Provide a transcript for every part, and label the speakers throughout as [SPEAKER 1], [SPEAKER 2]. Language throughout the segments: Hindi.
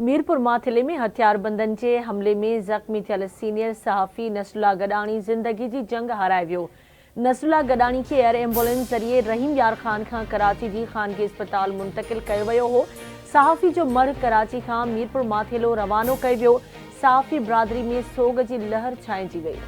[SPEAKER 1] मीरपुर माथिले में हथियारबंदन के हमले में जख्मी थियल सीनियर सहाफ़ी नसरुल्लाह गडानी जिंदगी की जंग हाराए वियो। नसरुल्लाह गडानी के एयर एम्बुलेंस जरिए रहीम यार खान का कराची की खानगी अस्पताल मुंतकिल किया वियो हो। सहाफ़ी जो मर्द कराची का मीरपुर माथिलो रवानो किया वियो। सहाफ़ी बिरादरी में सोग की लहर छाइजी गई।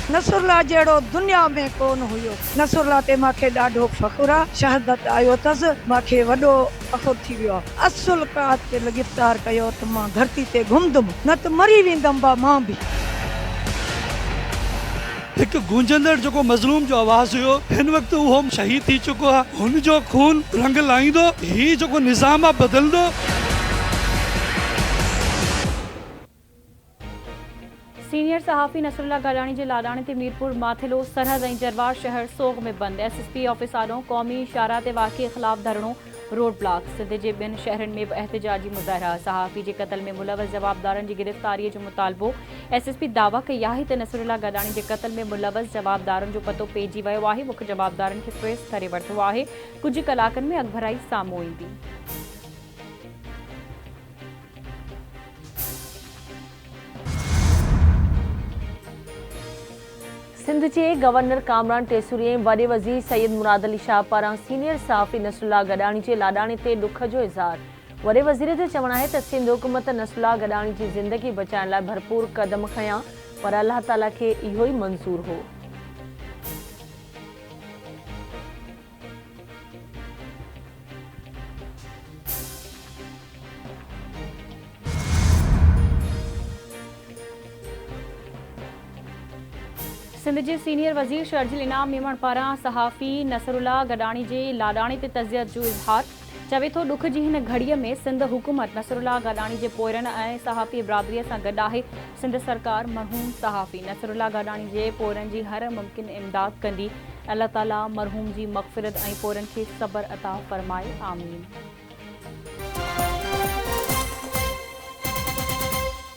[SPEAKER 2] नसरुल्लाह जड़ो दुनिया में कोन हुयो। नसरुल्लाह ते माखे ॾाढो फ़ख्रु आहे। शहादत आयो अथसि, माखे वॾो फ़ख्रु थी वियो आहे। असुल कातिल गिरफ़्तार कयो त मां धरती ते घुमंदुमि, न त मरी वेंदमि बा मां बि।
[SPEAKER 3] एक गूंजंदड़ जो मज़लूम जो आवाज़ हुयो, हिन वक्त वो शहीद थी चुको है। हुन जो खून रंग लाइंदो, ही जो निज़ाम आहे बदलंदो।
[SPEAKER 4] सीनियर सहाफ़ी नसरुल्लाह गडानी के लाडाणे ते मीरपुर माथिलो सरहद ऐं जरवार शहर सोग में बंद। SSP ऑफिस आॾो क़ौमी शाहराह ते वाक़े ख़िलाफ़ धरणो रोड ब्लॉक। सिंध के ॿिनि शहरनि में एहतजाजी मुज़ाहिरा। सहाफ़ी के क़त्ल में मुलवस जवाबदारनि की गिरफ़्तारी जो मुतालबो। SSP दावा कई आहे त नसरुल्लाह गडानी के क़त्ल में मुलवस जवाबदारनि जो पतो पइजी वियो आहे। मुख्य जवाबदारनि खे ट्रेस करे वरितो आहे। कुछ कलाकनि में अॻभराई साम्हूं ईंदी।
[SPEAKER 1] सिंध के गवर्नर कामरान टेसूरी ऐं वॾे वज़ीर सैयद मुराद अली शाह पारां सीनियर सहाफ़ी नसरुल्लाह गडानी के लाडाणे ते दुख जो इज़हार। वॾे वज़ीर जो चवणु आहे त सिंध हुकूमत नसरुल्लाह गडानी की ज़िंदगी बचाइण लाइ भरपूर कदम खयां, पर अल्लाह ताला खे इहो ई मंज़ूर हो।
[SPEAKER 4] सिंध के सीनियर वज़ीर शर्जिल इनाम मेमण पारां सहाफ़ी नसरुल्लाह गडानी के लाडाणे ते तज़ियत जो इज़हार। चवे तो दुख की हिन घड़ीअ में सिंध हुकूमत नसरुल्लाह गडानी के पोरनि ऐं सहाफ़ी बिरादरीअ सां गॾु आहे। सिंध सरकार मरहूम सहाफ़ी नसरुल्लाह गडानी के पोरनि की हर मुमकिन इमदाद कंदी। अल्लाह ताला मरहूम की मग़फ़िरत ऐं पोरनि खे सब्र अता फ़रमाए। आमीन।